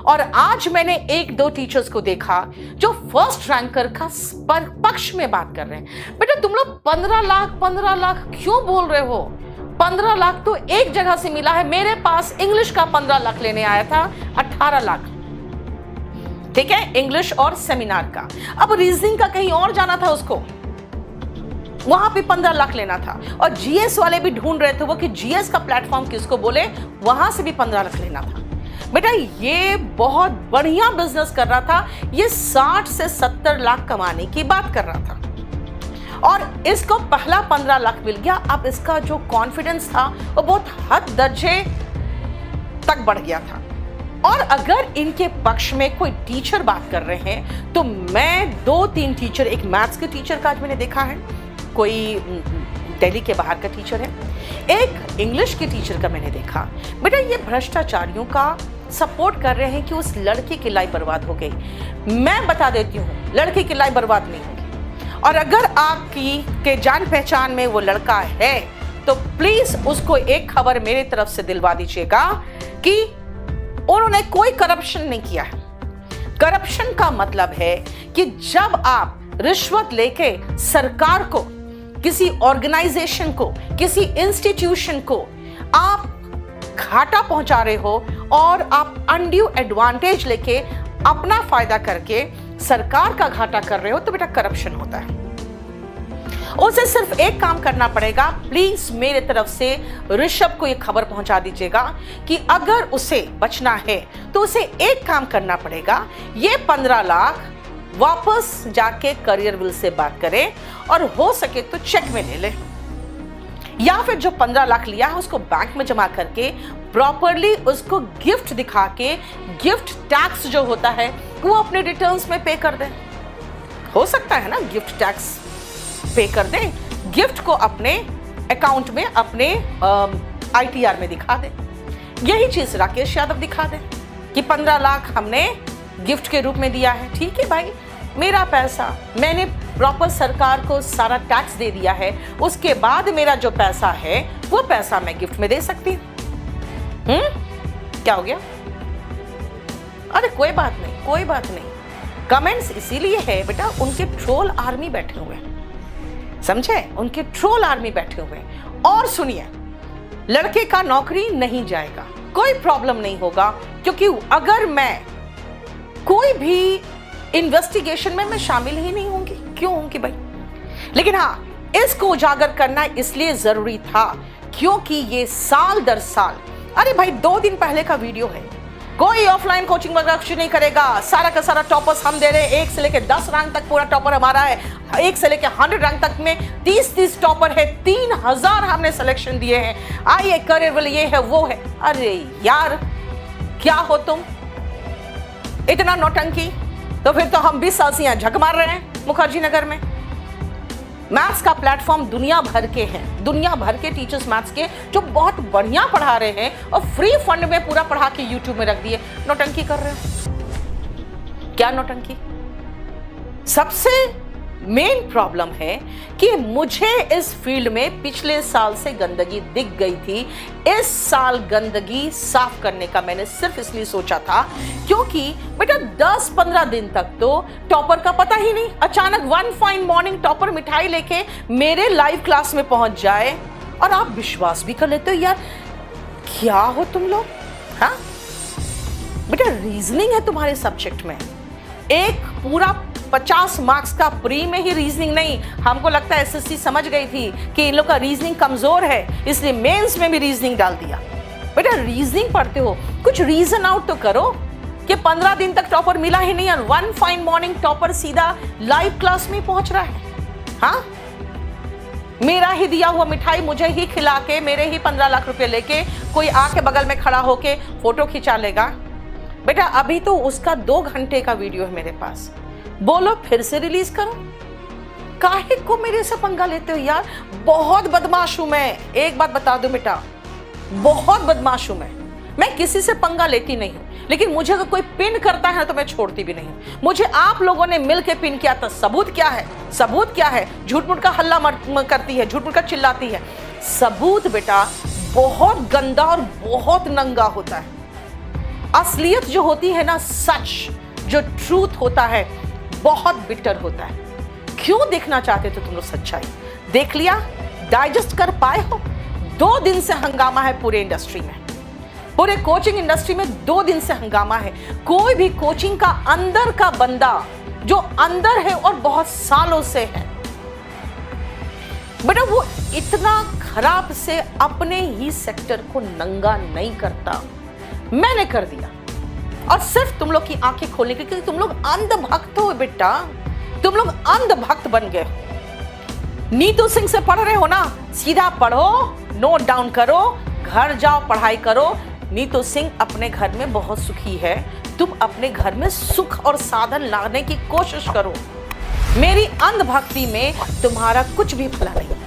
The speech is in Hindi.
और आज मैंने एक दो टीचर्स को देखा जो फर्स्ट रैंकर का पक्ष में बात कर रहे हैं। बेटा तुम लोग 15 लाख क्यों बोल रहे हो? 15 लाख तो एक जगह से मिला है। मेरे पास इंग्लिश का 15 लाख लेने आया था, 18 लाख, ठीक है, इंग्लिश और सेमिनार का। अब रीजनिंग का कहीं और जाना था उसको, वहां पे 15 लाख लेना था। और जीएस वाले भी ढूंढ रहे थे वो कि जीएस का प्लेटफॉर्म किसको बोले, वहां से भी 15 लाख लेना था। बेटा ये बहुत बढ़िया बिजनेस कर रहा था, ये 60 से 70 लाख कमाने की बात कर रहा था और इसको पहला 15 लाख मिल गया। अब इसका जो कॉन्फिडेंस था वो बहुत हद दर्जे तक बढ़ गया था। और अगर इनके पक्ष में कोई टीचर बात कर रहे हैं तो मैं 2-3 टीचर, एक मैथ्स के टीचर का आज मैंने देखा है, कोई दिल्ली के बाहर का टीचर है, एक इंग्लिश के टीचर का मैंने देखा। बेटा ये भ्रष्टाचारियों का सपोर्ट कर रहे हैं कि उस लड़के की लाइफ बर्बाद हो गई। मैं बता देती हूँ, लड़के की लाइफ बर्बाद नहीं होगी। और अगर आपकी के जान पहचान में वो लड़का है तो प्लीज उसको एक खबर मेरी तरफ से दिलवा दीजिएगा कि उन्होंने कोई करप्शन नहीं किया है। करप्शन का मतलब है कि जब आप रिश्वत लेके सरकार को, किसी ऑर्गेनाइजेशन को, किसी इंस्टीट्यूशन को आप घाटा पहुंचा रहे हो और आप अनड्यू एडवांटेज लेके अपना फायदा करके सरकार का घाटा कर रहे हो तो बेटा करप्शन होता है। उसे सिर्फ एक काम करना पड़ेगा, प्लीज मेरे तरफ से ऋषभ को यह खबर पहुंचा दीजिएगा कि अगर उसे बचना है तो उसे एक काम करना पड़ेगा, ये 15 लाख वापस जाके करियर विल से बात करे और हो सके तो चेक में ले ले, या फिर जो 15 लाख लिया है उसको बैंक में जमा करके प्रॉपरली उसको गिफ्ट दिखा के गिफ्ट टैक्स जो होता है वो अपने रिटर्न्स में पे कर दे। हो सकता है ना, गिफ्ट टैक्स पे कर दे, गिफ्ट को अपने अकाउंट में, अपने आईटीआर में दिखा दे। यही चीज राकेश यादव दिखा दे कि 15 लाख हमने गिफ्ट के रूप में दिया है। ठीक है भाई, मेरा पैसा, मैंने प्रॉपर सरकार को सारा टैक्स दे दिया है, उसके बाद मेरा जो पैसा है वो पैसा मैं गिफ्ट में दे सकती हूँ। क्या हो गया? अरे कोई बात नहीं, कोई बात नहीं। कमेंट्स इसीलिए है बेटा, उनके ट्रोल आर्मी बैठे हुए हैं, समझे, उनके ट्रोल आर्मी बैठे हुए हैं। और सुनिए, लड़के का नौकरी नहीं जाएगा, कोई प्रॉब्लम नहीं होगा, क्योंकि अगर मैं कोई भी इन्वेस्टिगेशन में मैं शामिल ही नहीं होंगी, क्यों होंगी भाई? लेकिन हाँ, इसको उजागर करना इसलिए जरूरी था क्योंकि ये साल दर साल, अरे भाई 2 दिन पहले का वीडियो है, कोई ऑफलाइन कोचिंग वगैरह कुछ नहीं करेगा, सारा का सारा टॉपर्स हम दे रहे हैं, 1 से लेकर 10 रैंक तक पूरा टॉपर हमारा है, 1 से लेकर 100 रैंक तक में 30 टॉपर है, 3000 हमने सिलेक्शन दिए हैं, आइए करियर वाले, ये है वो है। अरे यार क्या हो तुम, इतना नौटंकी? तो फिर तो हम 20 साल से यहाँ झक मार रहे हैं मुखर्जी नगर में। मैथ्स का प्लेटफॉर्म दुनिया भर के हैं, दुनिया भर के टीचर्स मैथ्स के जो बहुत बढ़िया पढ़ा रहे हैं और फ्री फंड में पूरा पढ़ा के यूट्यूब में रख दिए। नौटंकी कर रहे हो, क्या नौटंकी? सबसे मेन प्रॉब्लम है कि मुझे इस फील्ड में पिछले साल से गंदगी दिख गई थी। इस साल गंदगी साफ करने का मैंने सिर्फ इसलिए सोचा था क्योंकि बेटा 10-15 दिन तक तो टॉपर का पता ही नहीं, अचानक वन फाइन मॉर्निंग टॉपर मिठाई लेके मेरे लाइव क्लास में पहुंच जाए और आप विश्वास भी कर लेते हो। यार क्या हो तुम लोग? हाँ बेटा, रीजनिंग है तुम्हारे सब्जेक्ट में, एक पूरा 50 मार्क्स का प्री में ही रीजनिंग नहीं। हमको लगता है एसएससी समझ गई थी कि इन लोग का रीजनिंग कमजोर है, इसलिए मेंस में भी रीजनिंग डाल दिया। बेटा रीजनिंग पढ़ते हो, कुछ रीजन आउट तो करो कि 15 दिन तक टॉपर मिला ही नहीं और वन फाइन मॉर्निंग टॉपर सीधा लाइव क्लास में पहुंच रहा है। हाँ, मेरा ही दिया हुआ मिठाई मुझे ही खिला के, मेरे ही 15 लाख रुपए लेके कोई आके बगल में खड़ा होके फोटो खिंचा लेगा। बेटा अभी तो उसका 2 घंटे का वीडियो है मेरे पास, बोलो फिर से रिलीज करो। काहे को मेरे से पंगा लेते हो यार? बहुत बदमाश हूं मैं, एक बात बता दो बेटा, बहुत बदमाश हूं मैं किसी से पंगा लेती नहीं हूं, लेकिन मुझे अगर कोई पिन करता है तो मैं छोड़ती भी नहीं हूं। मुझे आप लोगों ने मिलके पिन किया था, सबूत क्या है? सबूत क्या है? झूठ मूठ का हल्ला करती है, झूठ मूठ का चिल्लाती है। सबूत बेटा बहुत गंदा और बहुत नंगा होता है। असलियत जो होती है ना, सच जो ट्रूथ होता है, बहुत बिटर होता है। क्यों देखना चाहते थे तुम लोग सच्चाई? देख लिया, डाइजेस्ट कर पाए हो? 2 दिन से हंगामा है पूरे इंडस्ट्री में, पूरे कोचिंग इंडस्ट्री में 2 दिन से हंगामा है। कोई भी कोचिंग का अंदर का बंदा जो अंदर है और बहुत सालों से है, बेटा वो इतना खराब से अपने ही सेक्टर को नंगा नहीं करता। मैंने कर दिया, और सिर्फ तुम लोग की आंखें खोलने के, क्योंकि तुम लोग अंधभक्त हो बेटा, तुम लोग अंधभक्त बन गए हो। नीतू सिंह से पढ़ रहे हो ना, सीधा पढ़ो, नोट डाउन करो, घर जाओ, पढ़ाई करो। नीतू सिंह अपने घर में बहुत सुखी है, तुम अपने घर में सुख और साधन लाने की कोशिश करो। मेरी अंधभक्ति में तुम्हारा कुछ भी भला नहीं।